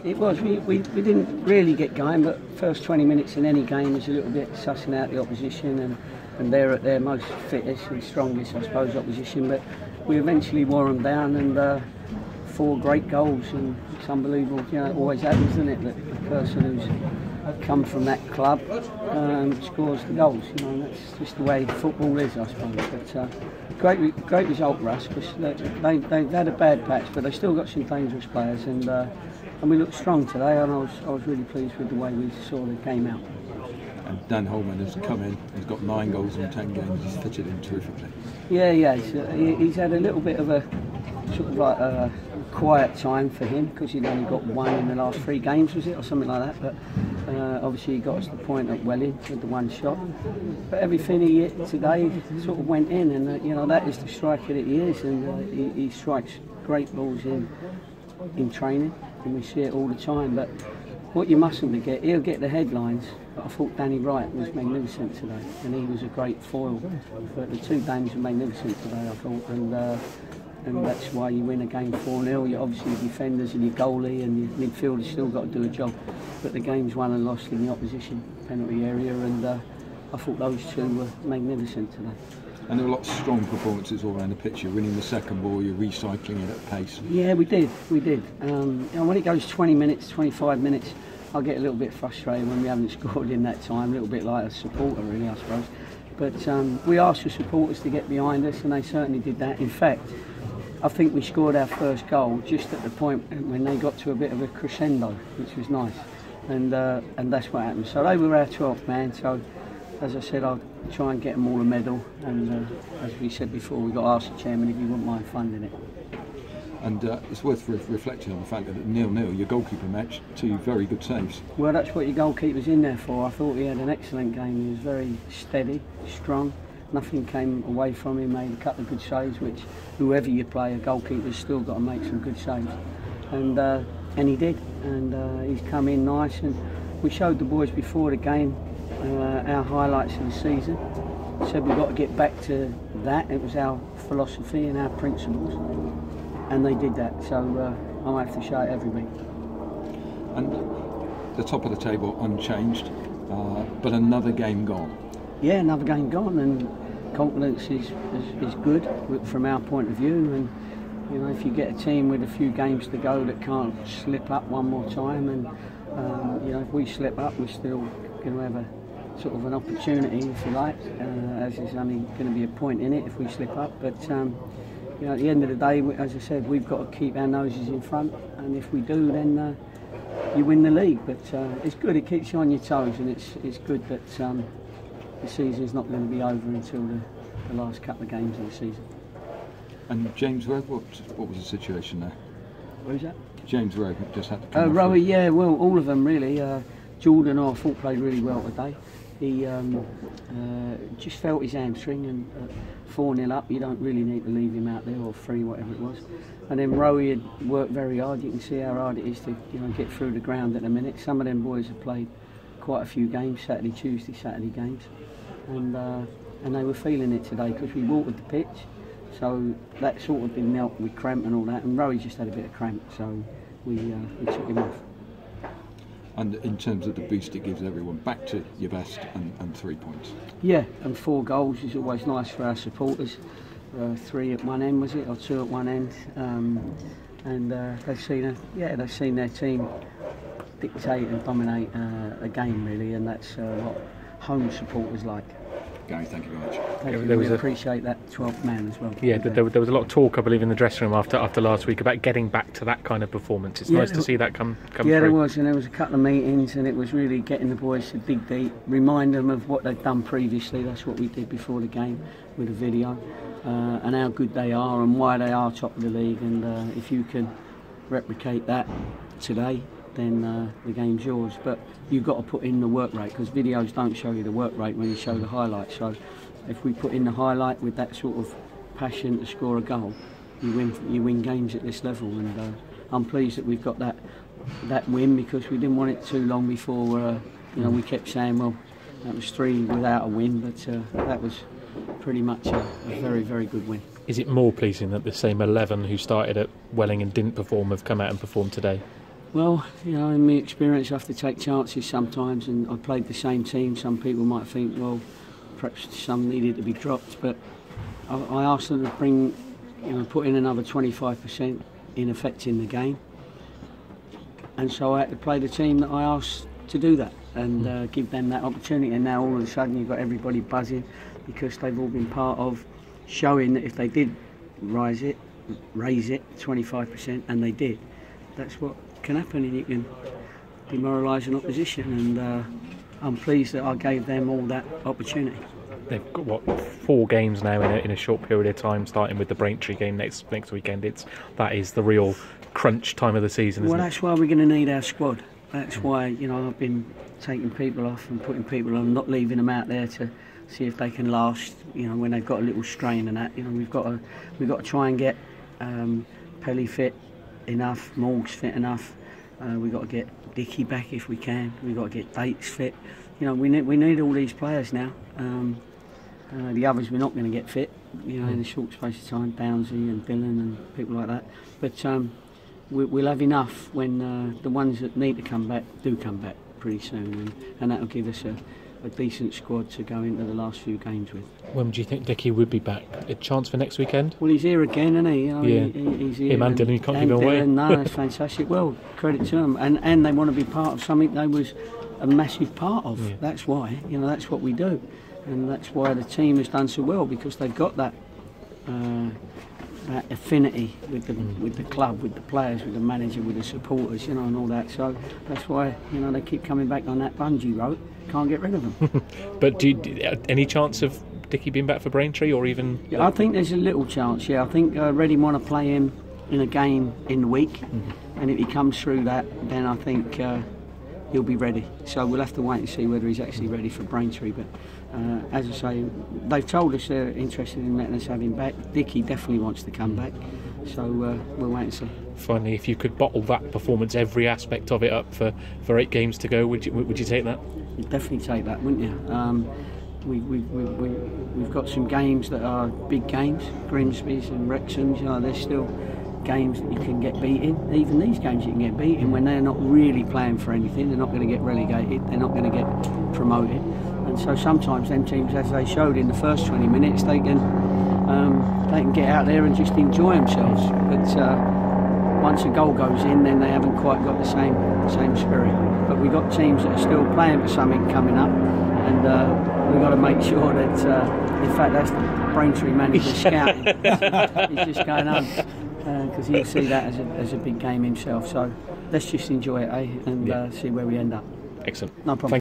It was. We didn't really get going, but first 20 minutes in any game is a little bit sussing out the opposition, and they're at their most fittest and strongest, I suppose, opposition. But we eventually wore them down, and 4 great goals, and it's unbelievable. You know, it always happens, doesn't it, that the person who's come from that club scores the goals. You know, and that's just the way football is, I suppose. But great result for us, because they've had a bad patch, but they've still got some dangerous players, and we looked strong today, and I was really pleased with the way we saw the game out. And Dan Holman has come in, he's got 9 goals in 10 games, he's fitted in terrifically. Yeah, he's had a little bit of a sort of like a quiet time for him, because he'd only got 1 in the last 3 games, was it, or something like that. But obviously he got us the point at Welling with the 1 shot. But everything he hit today sort of went in, and you know, that is the striker that he is, and he strikes great balls in training, and we see it all the time. But what you mustn't forget, he'll get the headlines, but I thought Danny Wright was magnificent today, and he was a great foil. But the 2 games were magnificent today, I thought, and that's why you win a game 4-0. You obviously your defenders and your goalie and your midfielders still got to do a job, but the game's won and lost in the opposition penalty area, and I thought those 2 were magnificent today. And there were lots of strong performances all around the pitch. You're winning the second ball, you're recycling it at pace. Yeah, we did. You know, when it goes 20 minutes, 25 minutes, I'll get a little bit frustrated when we haven't scored in that time, a little bit like a supporter really, I suppose. But we asked the supporters to get behind us, and they certainly did that. In fact, I think we scored our first goal just at the point when they got to a bit of a crescendo, which was nice. And that's what happened. So they were our 12th man, so as I said, I'll try and get them all a medal, and as we said before, we got to ask the chairman if he wouldn't mind funding it. And it's worth reflecting on the fact that at 0-0, your goalkeeper matched 2 very good saves. Well, that's what your goalkeeper's in there for. I thought he had an excellent game. He was very steady, strong. Nothing came away from him. Made a couple of good saves, which whoever you play, a goalkeeper's still got to make some good saves. And he did. And he's come in nice. And we showed the boys before the game our highlights of the season. Said we've got to get back to that. It was our philosophy and our principles, and they did that. So I might have to show it every week. And the top of the table unchanged, but another game gone. Yeah, another game gone, and confidence is good from our point of view. And you know, if you get a team with a few games to go that can't slip up one more time, and you know, if we slip up, we're still going to have a sort of an opportunity, if you like, as there's only going to be a point in it if we slip up. But you know, at the end of the day, as I said, we've got to keep our noses in front, and if we do, then you win the league. But it's good, it keeps you on your toes, and it's good that the season's not going to be over until the last couple of games of the season. And James Rowe, what was the situation there? What was that? James Rowe just had to come off. Rowe, yeah, well, all of them really. Jordan, I thought, played really well today. He just felt his hamstring, and 4-0 up, you don't really need to leave him out there, or 3, whatever it was. And then Rowe had worked very hard. You can see how hard it is to get through the ground at the minute. Some of them boys have played quite a few games, Saturday games, and they were feeling it today because we watered the pitch, so that sort of been knelt with cramp and all that. And Rowe just had a bit of cramp, so we took him off. And in terms of the boost it gives everyone, back to your best and 3 points. Yeah, and 4 goals is always nice for our supporters. 3 at one end, was it, or 2 at one end? And they've seen their team dictate and dominate a game really, and that's what home supporters like. Gary, thank you very much. Thank you. We appreciate that 12th man as well. Yeah, there was a lot of talk, I believe, in the dressing room after last week about getting back to that kind of performance. It's nice to see that come through. Yeah, there was a couple of meetings, and it was really getting the boys to dig deep, remind them of what they've done previously. That's what we did before the game with a video, and how good they are and why they are top of the league. And if you can replicate that today, then the game's yours. But you've got to put in the work rate, because videos don't show you the work rate when you show the highlights. So if we put in the highlight with that sort of passion to score a goal, you win games at this level. And I'm pleased that we've got that win, because we didn't want it too long before. We kept saying, well, that was 3 without a win, but that was pretty much a very, very good win. Is it more pleasing that the same 11 who started at Welling and didn't perform have come out and performed today? Well, you know, in my experience, I have to take chances sometimes, and I played the same team. Some people might think, well, perhaps some needed to be dropped, but I asked them to bring, you know, put in another 25% in affecting the game, and so I had to play the team that I asked to do that, and give them that opportunity. And now all of a sudden you've got everybody buzzing because they've all been part of showing that if they did raise it 25%, and they did, that's what can happen, and you can demoralise an opposition, and I'm pleased that I gave them all that opportunity. They've got, what, 4 games now in a short period of time, starting with the Braintree game next weekend. That is the real crunch time of the season, isn't it? Well, that's why we're going to need our squad. That's why, you know, I've been taking people off and putting people on, not leaving them out there to see if they can last, you know, when they've got a little strain and that. You know, we've got to try and get Pelly fit enough, Morgs fit enough. We've got to get Dickie back if we can. We've got to get Dates fit. You know, we need all these players now. The others we're not going to get fit, you know, in a short space of time. Downsy and Dylan and people like that. But we'll have enough when the ones that need to come back do come back pretty soon, and that'll give us a decent squad to go into the last few games with. When do you think Dickie would be back? A chance for next weekend? Well, he's here again, isn't he? You know, yeah. He's here. Him and Dylan, you can't give him away. No, it's fantastic. Well, credit to them, and they want to be part of something they was a massive part of. Yeah. That's why, you know, that's what we do, and that's why the team has done so well, because they've got that affinity with the club, with the players, with the manager, with the supporters, you know, and all that. So that's why, you know, they keep coming back on that bungee rope. Can't get rid of them. But any chance of Dickie being back for Braintree, or even? Yeah, I think there's a little chance. Yeah, I think Reading want to play him in a game in the week, and if he comes through that, then I think he'll be ready. So we'll have to wait and see whether he's actually ready for Braintree. But as I say, they've told us they're interested in letting us have him back. Dickie definitely wants to come back, so we'll wait and see. Finally, if you could bottle that performance, every aspect of it up for 8 games to go, would you take that? You'd definitely take that, wouldn't you? We've got some games that are big games, Grimsby's and Wrexham's. You know, there's still games that you can get beaten. Even these games you can get beaten when they're not really playing for anything. They're not going to get relegated. They're not going to get promoted. And so sometimes them teams, as they showed in the first 20 minutes, they can get out there and just enjoy themselves. But once a goal goes in, then they haven't quite got the same spirit. But we've got teams that are still playing for something coming up, and we've got to make sure that, in fact, that's the Braintree manager scouting. He's just going on, because he'll see that as a big game himself. So let's just enjoy it, and see where we end up. Excellent. No problem.